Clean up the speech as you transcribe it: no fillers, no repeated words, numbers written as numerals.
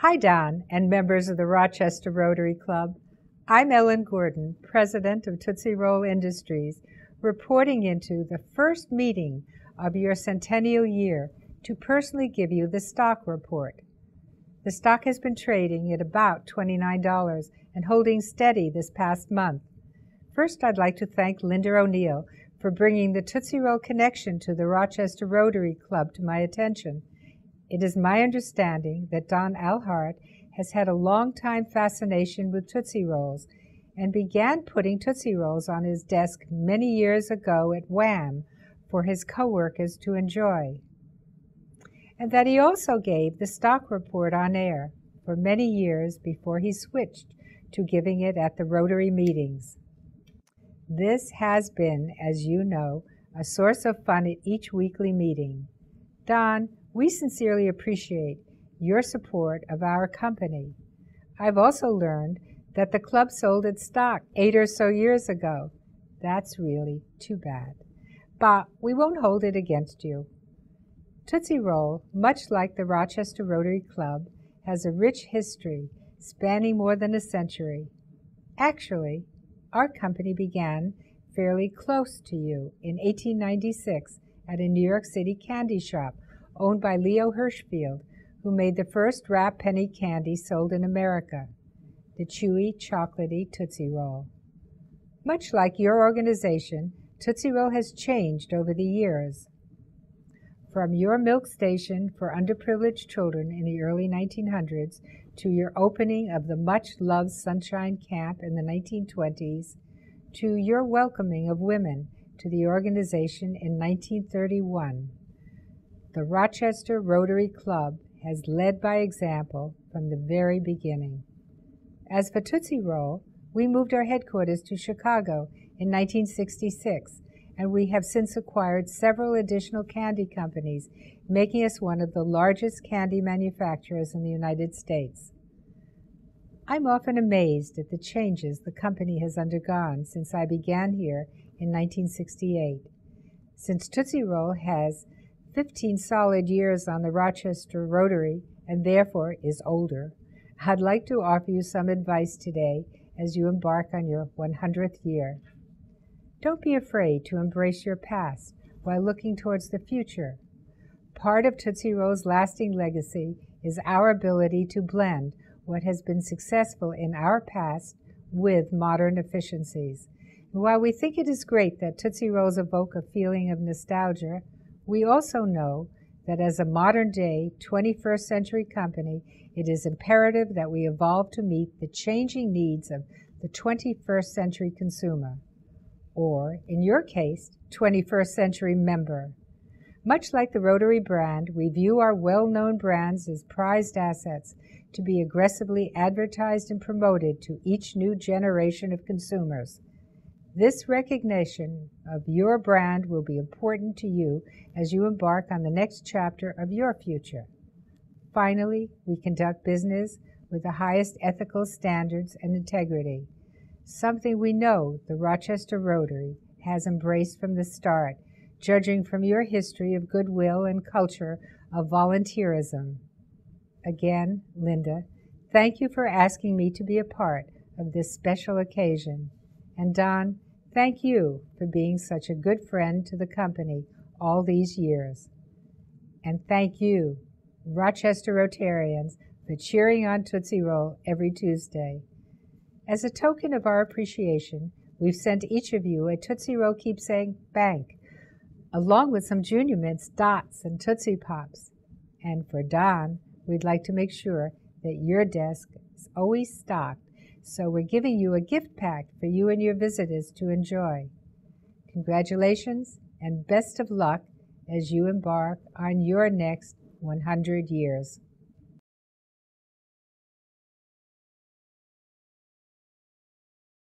Hi, Don, and members of the Rochester Rotary Club. I'm Ellen Gordon, president of Tootsie Roll Industries, reporting into the first meeting of your centennial year to personally give you the stock report. The stock has been trading at about $29 and holding steady this past month. First, I'd like to thank Linda O'Neill for bringing the Tootsie Roll connection to the Rochester Rotary Club to my attention. It is my understanding that Don Alhart has had a long-time fascination with Tootsie Rolls and began putting Tootsie Rolls on his desk many years ago at Wham for his coworkers to enjoy, and that he also gave the stock report on air for many years before he switched to giving it at the Rotary meetings. This has been, as you know, a source of fun at each weekly meeting. Don, we sincerely appreciate your support of our company. I've also learned that the club sold its stock 8 or so years ago. That's really too bad. But we won't hold it against you. Tootsie Roll, much like the Rochester Rotary Club, has a rich history spanning more than a century. Actually, our company began fairly close to you in 1896 at a New York City candy shop owned by Leo Hirschfield, who made the first wrap penny candy sold in America, the chewy, chocolatey Tootsie Roll. Much like your organization, Tootsie Roll has changed over the years. From your milk station for underprivileged children in the early 1900s to your opening of the much-loved Sunshine Camp in the 1920s, to your welcoming of women to the organization in 1931. The Rochester Rotary Club has led by example from the very beginning. As for Tootsie Roll, we moved our headquarters to Chicago in 1966, and we have since acquired several additional candy companies, making us one of the largest candy manufacturers in the United States. I'm often amazed at the changes the company has undergone since I began here in 1968. Since Tootsie Roll has 15 solid years on the Rochester Rotary and therefore is older, I'd like to offer you some advice today as you embark on your 100th year. Don't be afraid to embrace your past while looking towards the future. Part of Tootsie Roll's lasting legacy is our ability to blend what has been successful in our past with modern efficiencies. And while we think it is great that Tootsie Rolls evoke a feeling of nostalgia, we also know that as a modern-day 21st century company, it is imperative that we evolve to meet the changing needs of the 21st century consumer, or, in your case, 21st century member. Much like the Rotary brand, we view our well-known brands as prized assets to be aggressively advertised and promoted to each new generation of consumers. This recognition of your brand will be important to you as you embark on the next chapter of your future. Finally, we conduct business with the highest ethical standards and integrity, something we know the Rochester Rotary has embraced from the start, judging from your history of goodwill and culture of volunteerism. Again, Linda, thank you for asking me to be a part of this special occasion. And Don, thank you for being such a good friend to the company all these years. And thank you, Rochester Rotarians, for cheering on Tootsie Roll every Tuesday. As a token of our appreciation, we've sent each of you a Tootsie Roll keepsake bank, along with some Junior Mints, Dots, and Tootsie Pops. And for Don, we'd like to make sure that your desk is always stocked, so we're giving you a gift pack for you and your visitors to enjoy. Congratulations and best of luck as you embark on your next 100 years.